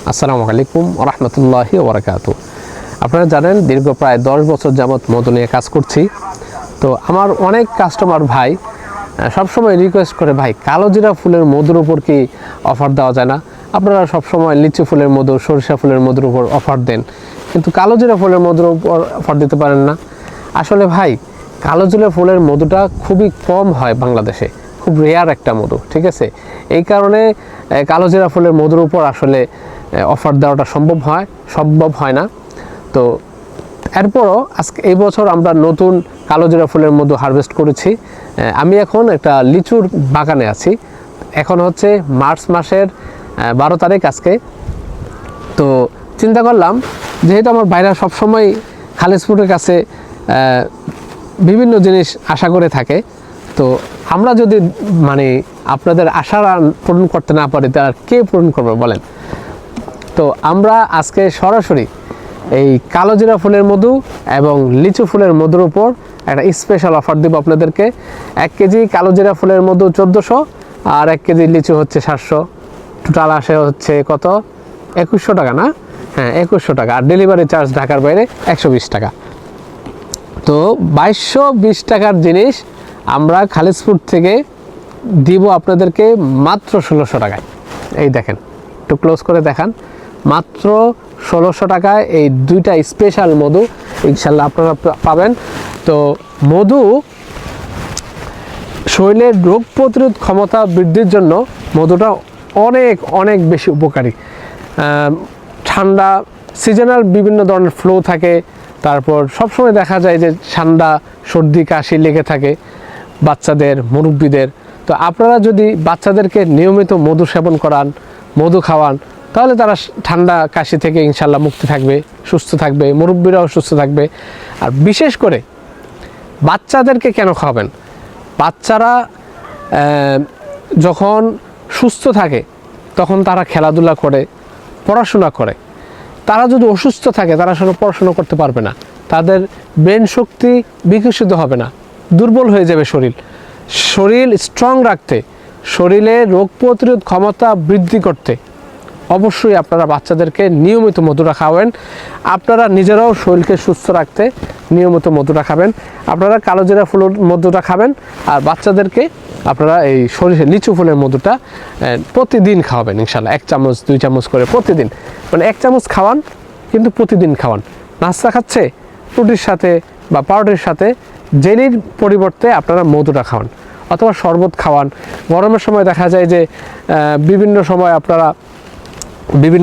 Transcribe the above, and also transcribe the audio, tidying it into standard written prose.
আসসালামু আলাইকুম ওয়া রাহমাতুল্লাহি ওয়া বারাকাতুহু। আপনারা জানেন দীর্ঘ প্রায় 10 বছর যাবত মধু নিয়ে কাজ করছি। তো আমার অনেক কাস্টমার ভাই সবসময় রিকোয়েস্ট করে, ভাই কালোজিরা ফুলের মধুর উপর কি অফার দেওয়া যায় না? আপনারা সবসময় লিচু ফুলের মধু, সরিষা ফুলের মধুর উপর অফার দেন, কিন্তু কালোজিরা ফুলের মধুর উপর অফার দিতে পারেন না। আসলে ভাই, কালোজিরা ফুলের মধুটা খুবই কম হয় বাংলাদেশে, খুব রেয়ার একটা মধু, ঠিক আছে? এই কারণে কালোজিরা ফুলের মধুর উপর আসলে অফার দেওয়াটা সম্ভব হয় না। তো এরপরও আজকে এই বছর আমরা নতুন কালোজিরা ফুলের মধু হারভেস্ট করেছি। আমি এখন একটা লিচুর বাগানে আছি। এখন হচ্ছে মার্চ মাসের 12 তারিখ আজকে। তো চিন্তা করলাম, যেহেতু আমার ভাইরা সবসময় খালিশপুরের কাছে বিভিন্ন জিনিস আশা করে থাকে, তো আমরা যদি আপনাদের আশা পূরণ করতে না পারি, তার কে পূরণ করবে বলেন? তো আমরা আজকে সরাসরি এই কালোজিরা ফুলের মধু এবং লিচু ফুলের মধুর উপর একটা স্পেশাল অফার দেব আপনাদেরকে। 1 কেজি কালোজিরা ফুলের মধু 1400, আর 1 কেজি লিচু হচ্ছে 700। টোটাল আসে হচ্ছে কত? 2100 টাকা না? হ্যাঁ, 2100 টাকা। আর ডেলিভারি চার্জ ঢাকার বাইরে 120 টাকা। তো 2220 টাকার জিনিস আমরা খালিশপুর থেকে দিব আপনাদেরকে মাত্র 1600 টাকায়। এই দেখেন, একটু ক্লোজ করে দেখান, মাত্র 1600 টাকায় এই দুইটা স্পেশাল মধু ইনশাল্লাহ আপনারা পাবেন। তো মধু শরীরের রোগ প্রতিরোধ ক্ষমতা বৃদ্ধির জন্য মধুটা অনেক অনেক বেশি উপকারী। ঠান্ডা সিজনাল বিভিন্ন ধরনের ফ্লু থাকে, তারপর সবসময় দেখা যায় যে ঠান্ডা সর্দি কাশি লেগে থাকে বাচ্চাদের, মুরব্বীদের। তো আপনারা যদি বাচ্চাদেরকে নিয়মিত মধু সেবন করান, মধু খাওয়ান, তাহলে তারা ঠান্ডা কাশি থেকে ইনশাল্লাহ মুক্তি থাকবে, সুস্থ থাকবে, মুরব্বীরাও সুস্থ থাকবে। আর বিশেষ করে বাচ্চাদেরকে কেন খাওয়াবেন? বাচ্চারা যখন সুস্থ থাকে তখন তারা খেলাধুলা করে, পড়াশোনা করে। তারা যদি অসুস্থ থাকে, তারা আসলে পড়াশোনা করতে পারবে না, তাদের ব্রেন শক্তি বিকশিত হবে না, দুর্বল হয়ে যাবে শরীর স্ট্রং রাখতে, শরীরে রোগ প্রতিরোধ ক্ষমতা বৃদ্ধি করতে অবশ্যই আপনারা বাচ্চাদেরকে নিয়মিত মধুটা খাওয়াবেন। আপনারা নিজেরাও শরীরকে সুস্থ রাখতে নিয়মিত মধুটা খাবেন। আপনারা কালোজিরা ফুলের মধুটা খাবেন, আর বাচ্চাদেরকে আপনারা এই সরিষা লিচু ফুলের মধুটা প্রতিদিন খাওয়াবেন ইনশাল্লাহ। 1 চামচ 2 চামচ করে প্রতিদিন, 1 চামচ খাওয়ান, কিন্তু প্রতিদিন খাওয়ান। নাস্তা খাচ্ছে রুটির সাথে বা পাউরুটির সাথে জেলির পরিবর্তে আপনারা মধুটা খাওয়ান, অথবা শরবত খাওয়ান। গরমের সময় দেখা যায় যে বিভিন্ন সময় আপনারা বিভিন্ন